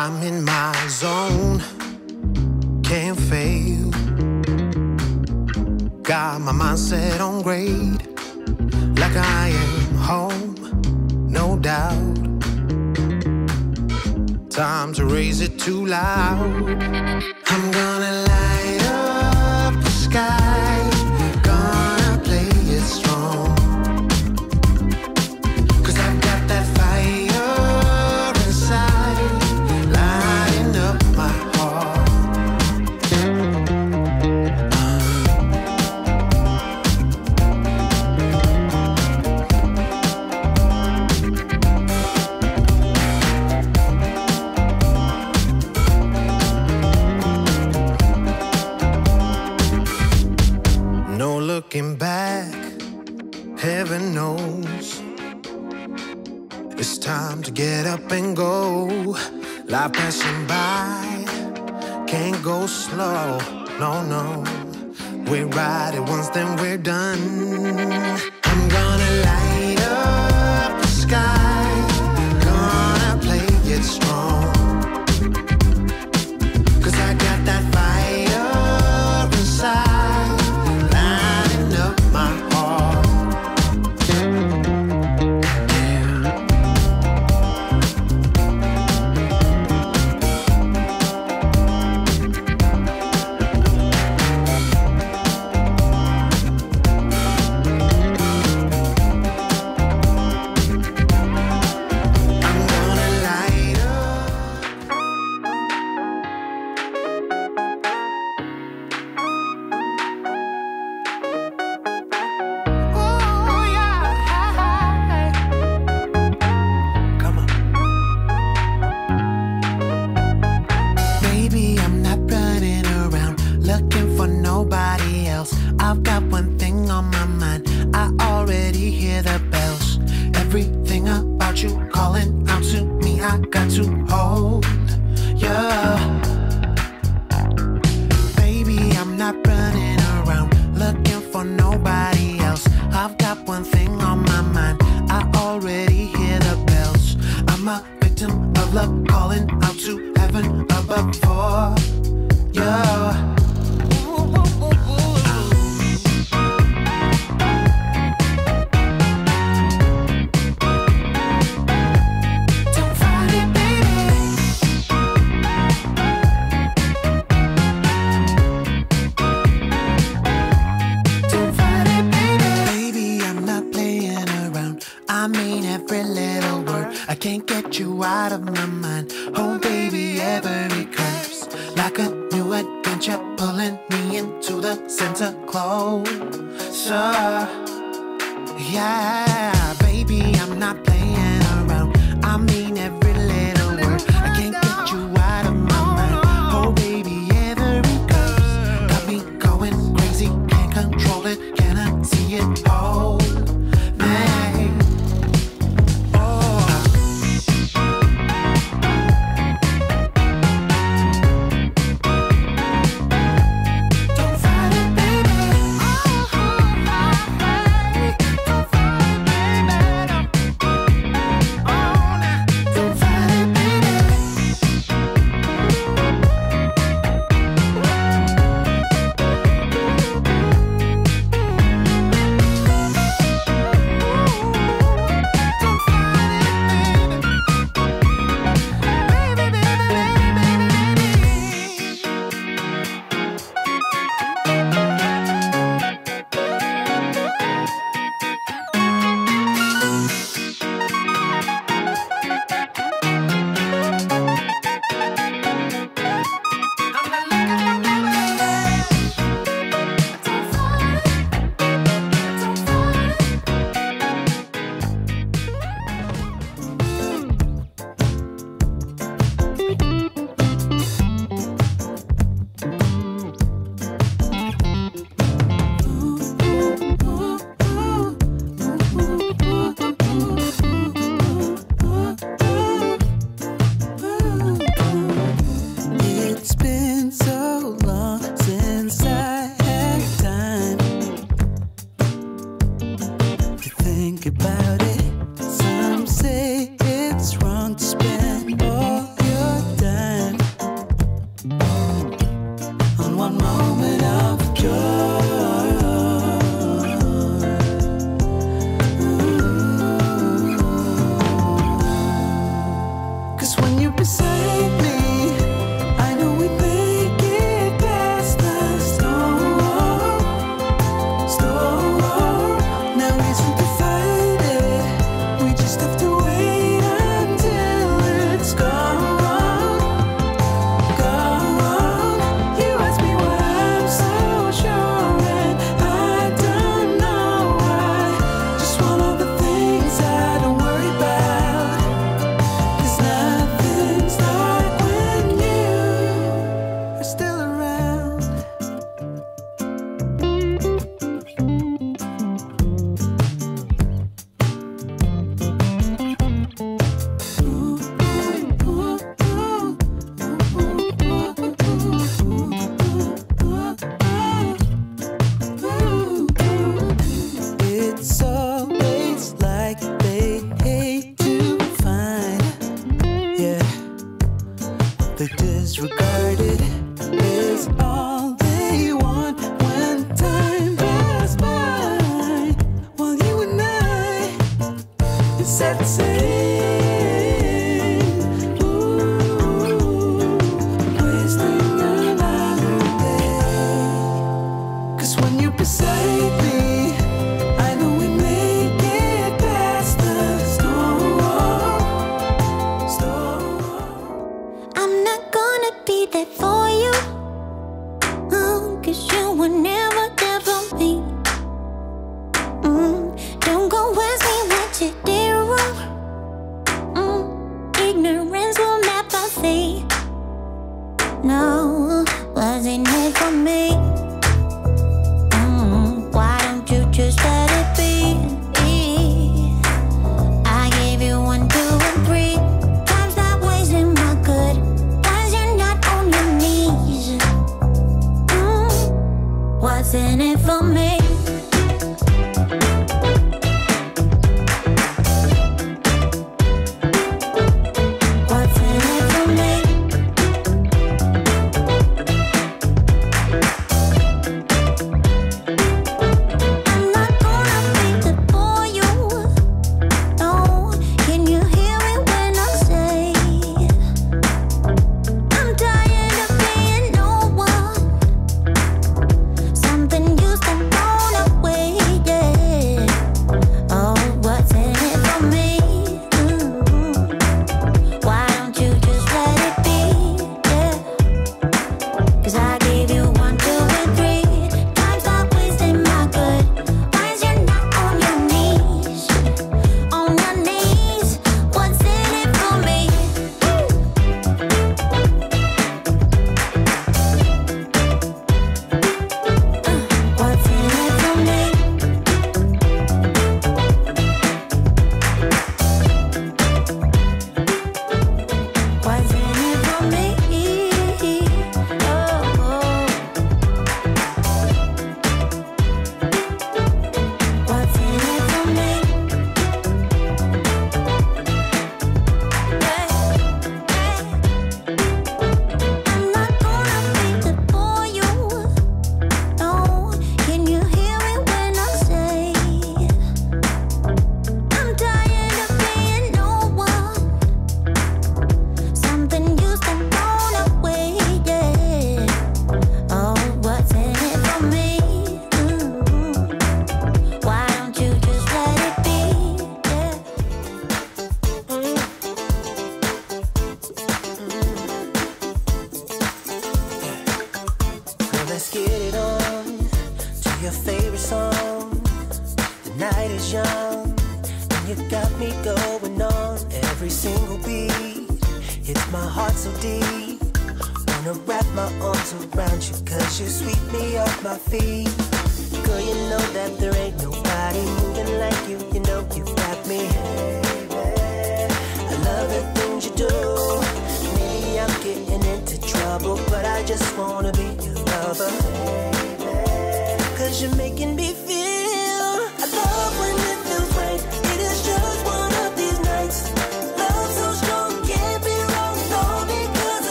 I'm in my zone, can't fail. Got my mindset on grade, like I am home, no doubt. Time to raise it too loud. I'm gonna light up the sky, gonna play it strong. 'Cause I've got that fire inside, lighting up my heart. No looking back, heaven knows. It's time to get up and go. Life passing by, can't go slow, no, no. We ride it once, then we're done. I'm gonna light up the sky, gonna play it strong. 'Cause I got that fire inside, lighting up my heart. I've got one thing on my mind, I already hear the bells. Everything about you calling out to me, I got to hold you. Baby, I'm not running around looking for nobody else. I've got one thing on my mind, I already hear the bells. I'm a victim of love calling out to heaven above for you. I can't get you out of my mind. Oh baby, every curve's like a new adventure, pulling me into the center closer. Yeah, baby, I'm not playing around. I mean every little word. I can't get you out of my mind. Oh baby, every curve's got me going crazy. Can't control it, can I see it all? about it. Some say it's wrong to spend all your time setting. Wasting another day. 'Cause when you're beside me, I know we make it past the storm. I'm not gonna be there for you, 'cause you were never there for me. Don't go ask me what you did wrong. Ignorance will never see. No, wasn't it for me? Why don't you just let it be? I gave you 1, 2, and 3 times that wasting my good. Cause you're not on your knees. What's in it for me?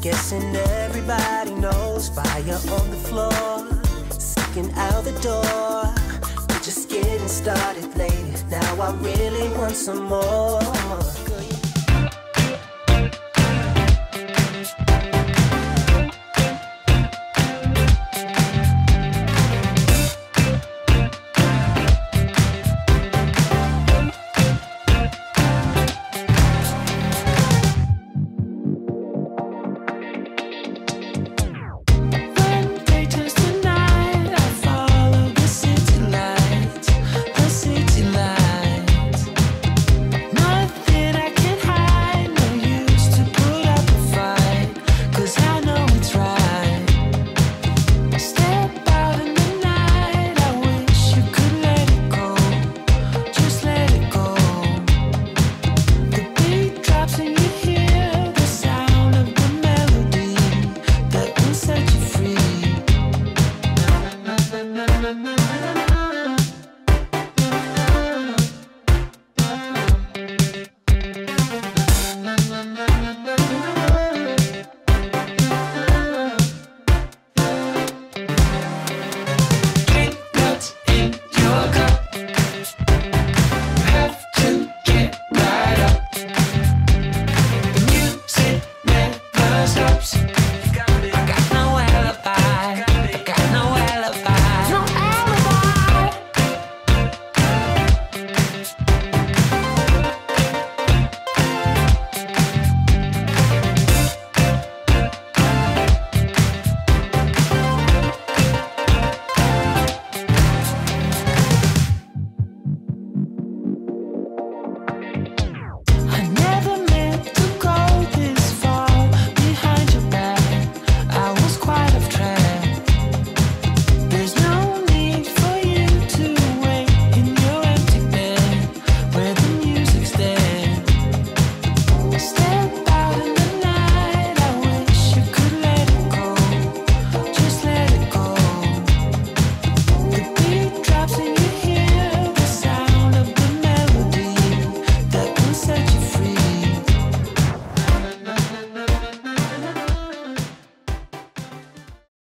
Guessing everybody knows. Fire on the floor, sticking out the door. We're just getting started, lady. Now I really want some more. Girl,